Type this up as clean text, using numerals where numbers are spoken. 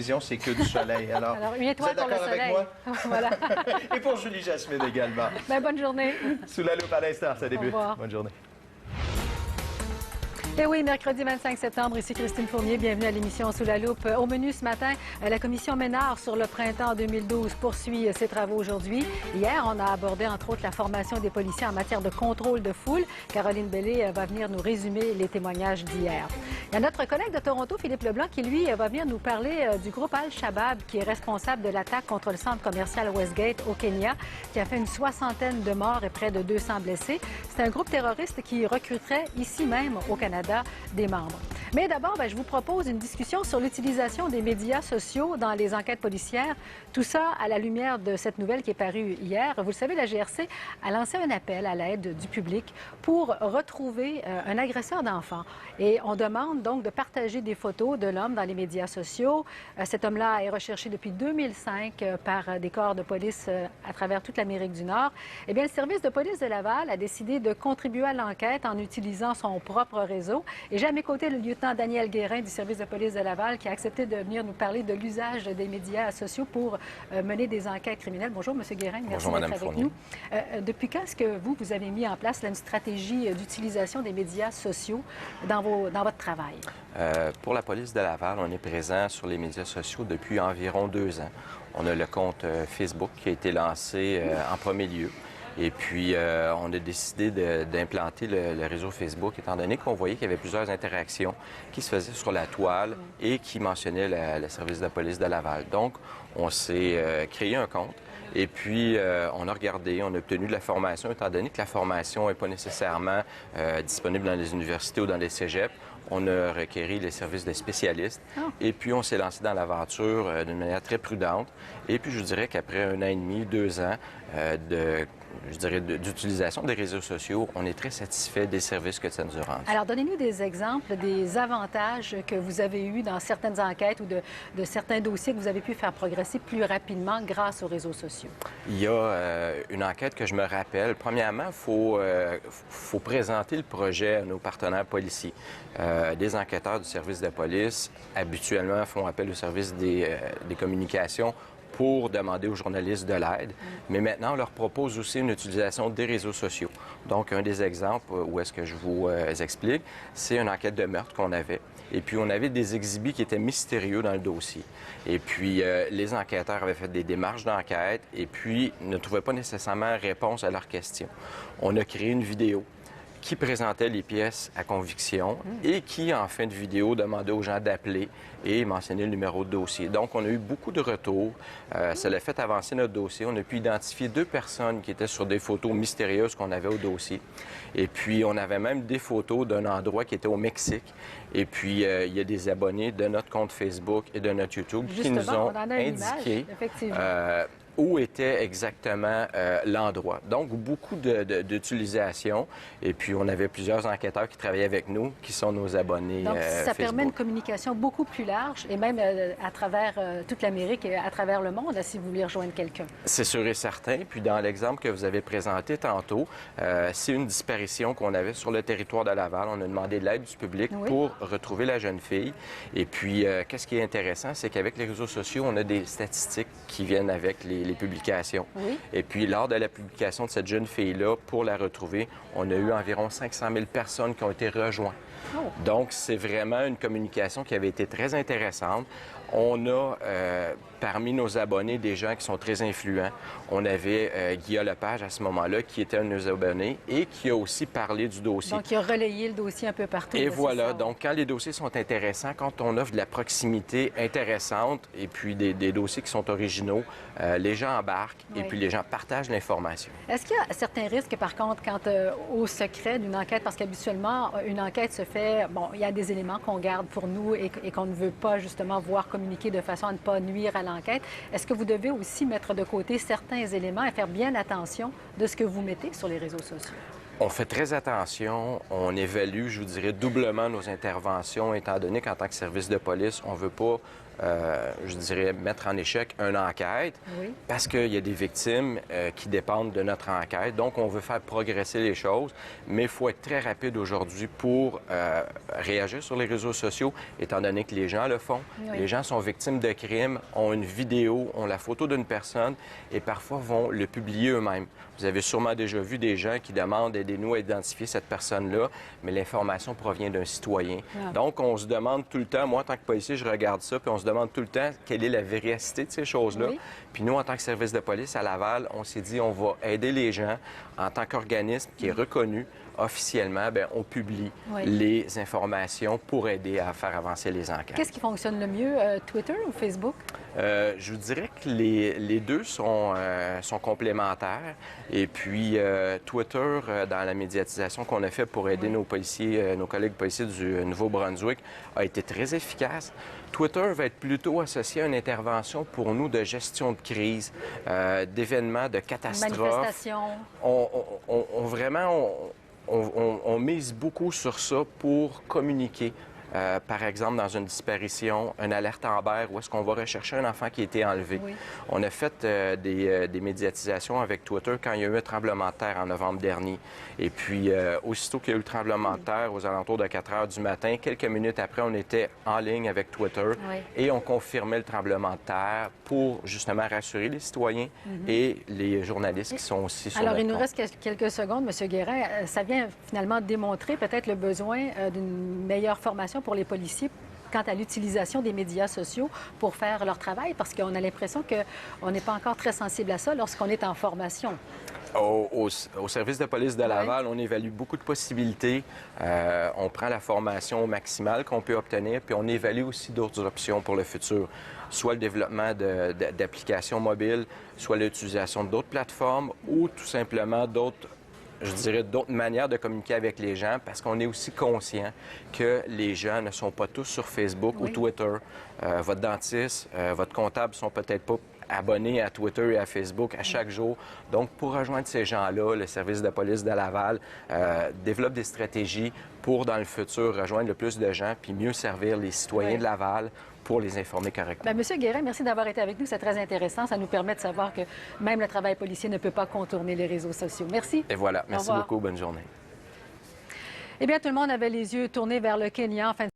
C'est que du soleil. Alors une étoile pour le soleil. Avec moi? Voilà. Et pour Julie Jasmine également. Ben, bonne journée. Sous la loupe à l'instant, ça débute. Au revoir. Bonne journée. Et oui, mercredi 25 septembre, ici Christine Fournier, bienvenue à l'émission Sous la loupe. Au menu ce matin, la commission Ménard sur le printemps 2012 poursuit ses travaux aujourd'hui. Hier, on a abordé entre autres la formation des policiers en matière de contrôle de foule. Caroline Bellé va venir nous résumer les témoignages d'hier. Il y a notre collègue de Toronto, Philippe Leblanc, qui lui va venir nous parler du groupe Al-Shabaab qui est responsable de l'attaque contre le centre commercial Westgate au Kenya, qui a fait une 60aine de morts et près de 200 blessés. C'est un groupe terroriste qui recruterait ici même au Canada des membres. Mais d'abord, je vous propose une discussion sur l'utilisation des médias sociaux dans les enquêtes policières. Tout ça à la lumière de cette nouvelle qui est parue hier. Vous le savez, la GRC a lancé un appel à l'aide du public pour retrouver un agresseur d'enfants. Et on demande donc de partager des photos de l'homme dans les médias sociaux. Cet homme-là est recherché depuis 2005 par des corps de police à travers toute l'Amérique du Nord. Eh bien, le service de police de Laval a décidé de contribuer à l'enquête en utilisant son propre réseau. Et j'ai à mes côtés le lieutenant Daniel Guérin du service de police de Laval qui a accepté de venir nous parler de l'usage des médias sociaux pour mener des enquêtes criminelles. Bonjour, M. Guérin. Merci d'être avec nous. Depuis quand est-ce que vous avez mis en place une stratégie d'utilisation des médias sociaux dans votre travail? Pour la police de Laval, on est présent sur les médias sociaux depuis environ 2 ans. On a le compte Facebook qui a été lancé en premier lieu. Et puis, on a décidé d'implanter le réseau Facebook, étant donné qu'on voyait qu'il y avait plusieurs interactions qui se faisaient sur la toile et qui mentionnaient le service de police de Laval. Donc, on s'est créé un compte. Et puis, on a regardé, on a obtenu de la formation, étant donné que la formation n'est pas nécessairement disponible dans les universités ou dans les cégeps. On a requéri les services des spécialistes. Et puis, on s'est lancé dans l'aventure d'une manière très prudente. Et puis, je dirais qu'après 1 an et demi, 2 ans d'utilisation des réseaux sociaux, on est très satisfait des services que ça nous a rendus. Alors, donnez-nous des exemples, des avantages que vous avez eus dans certaines enquêtes ou de certains dossiers que vous avez pu faire progresser plus rapidement grâce aux réseaux sociaux. Il y a une enquête que je me rappelle. Premièrement, il faut présenter le projet à nos partenaires policiers. Des enquêteurs du service de police, habituellement, font appel au service des communications pour demander aux journalistes de l'aide. Mais maintenant, on leur propose aussi une utilisation des réseaux sociaux. Donc, un des exemples où est-ce que je vous explique, c'est une enquête de meurtre qu'on avait. Et puis, on avait des exhibits qui étaient mystérieux dans le dossier. Et puis, les enquêteurs avaient fait des démarches d'enquête et puis ne trouvaient pas nécessairement réponse à leurs questions. On a créé une vidéo qui présentait les pièces à conviction et qui, en fin de vidéo, demandait aux gens d'appeler et mentionner le numéro de dossier. Donc, on a eu beaucoup de retours. Ça l'a fait avancer notre dossier. On a pu identifier 2 personnes qui étaient sur des photos mystérieuses qu'on avait au dossier. Et puis, on avait même des photos d'un endroit qui était au Mexique. Et puis, il y a des abonnés de notre compte Facebook et de notre YouTube qui nous ont indiqué où était exactement l'endroit. Donc, beaucoup d'utilisation. Et puis, on avait plusieurs enquêteurs qui travaillaient avec nous, qui sont nos abonnés Donc, ça Facebook. permet une communication beaucoup plus large, et même à travers toute l'Amérique et à travers le monde, si vous voulez rejoindre quelqu'un. C'est sûr et certain. Puis, dans l'exemple que vous avez présenté tantôt, c'est une disparition qu'on avait sur le territoire de Laval. On a demandé de l'aide du public pour retrouver la jeune fille. Et puis, qu'est-ce qui est intéressant, c'est qu'avec les réseaux sociaux, on a des statistiques qui viennent avec les publications. Et puis, lors de la publication de cette jeune fille-là, pour la retrouver, on a eu environ 500 000 personnes qui ont été rejointes. Donc, c'est vraiment une communication qui avait été très intéressante. On a, parmi nos abonnés, des gens qui sont très influents. On avait Guillaume Lepage à ce moment-là, qui était un de nos abonnés et qui a aussi parlé du dossier. Donc, il a relayé le dossier un peu partout. Et voilà. Donc, quand les dossiers sont intéressants, quand on offre de la proximité intéressante et puis des dossiers qui sont originaux, les gens embarquent et puis les gens partagent l'information. Est-ce qu'il y a certains risques, par contre, quant au secret d'une enquête? Parce qu'habituellement, une enquête se fait... Bon, il y a des éléments qu'on garde pour nous et qu'on ne veut pas, justement, voir communiquer de façon à ne pas nuire à l'enquête. Est-ce que vous devez aussi mettre de côté certains éléments et faire bien attention de ce que vous mettez sur les réseaux sociaux? On fait très attention. On évalue, je vous dirais, doublement nos interventions, étant donné qu'en tant que service de police, on ne veut pas je dirais, mettre en échec une enquête Oui. parce qu'il y a des victimes qui dépendent de notre enquête. Donc, on veut faire progresser les choses, mais il faut être très rapide aujourd'hui pour réagir sur les réseaux sociaux, étant donné que les gens le font. Oui. Les gens sont victimes de crimes, ont une vidéo, ont la photo d'une personne et parfois vont le publier eux-mêmes. Vous avez sûrement déjà vu des gens qui demandent « aidez-nous à identifier cette personne-là », mais l'information provient d'un citoyen. Ah. Donc, on se demande tout le temps, moi, en tant que policier, je regarde ça, puis on se demande tout le temps quelle est la véracité de ces choses-là. Oui. Puis nous, en tant que service de police à Laval, on s'est dit on va aider les gens en tant qu'organisme qui est reconnu officiellement, bien, on publie Oui. les informations pour aider à faire avancer les enquêtes. Qu'est-ce qui fonctionne le mieux, Twitter ou Facebook? Je vous dirais que les deux sont complémentaires. Et puis, Twitter, dans la médiatisation qu'on a fait pour aider nos policiers, nos collègues policiers du Nouveau-Brunswick, a été très efficace. Twitter va être plutôt associé à une intervention pour nous de gestion de crise, d'événements, de catastrophes. Manifestation. On mise beaucoup sur ça pour communiquer. Par exemple, dans une disparition, une alerte Amber, où est-ce qu'on va rechercher un enfant qui a été enlevé. Oui. On a fait des médiatisations avec Twitter quand il y a eu un tremblement de terre en novembre dernier. Et puis, aussitôt qu'il y a eu le tremblement de terre, aux alentours de 4 heures du matin, quelques minutes après, on était en ligne avec Twitter Oui. et on confirmait le tremblement de terre pour justement rassurer les citoyens et les journalistes qui sont aussi sur Alors, notre il nous compte. reste quelques secondes, M. Guérin. Ça vient finalement démontrer peut-être le besoin d'une meilleure formation pour les policiers quant à l'utilisation des médias sociaux pour faire leur travail, parce qu'on a l'impression qu'on n'est pas encore très sensible à ça lorsqu'on est en formation. Au service de police de Laval, on évalue beaucoup de possibilités. On prend la formation maximale qu'on peut obtenir, puis on évalue aussi d'autres options pour le futur, soit le développement d'applications mobiles, soit l'utilisation d'autres plateformes ou tout simplement d'autres manières de communiquer avec les gens, parce qu'on est aussi conscient que les gens ne sont pas tous sur Facebook ou Twitter. Votre dentiste, votre comptable sont peut-être pas abonnés à Twitter et à Facebook à chaque jour. Donc, pour rejoindre ces gens-là, le service de police de Laval développe des stratégies pour, dans le futur, rejoindre le plus de gens puis mieux servir les citoyens de Laval pour les informer correctement. Bien, Monsieur Guérin, merci d'avoir été avec nous. C'est très intéressant. Ça nous permet de savoir que même le travail policier ne peut pas contourner les réseaux sociaux. Merci. Et voilà. Merci revoir. beaucoup. Bonne journée. Eh bien, tout le monde avait les yeux tournés vers le Kenya en fin de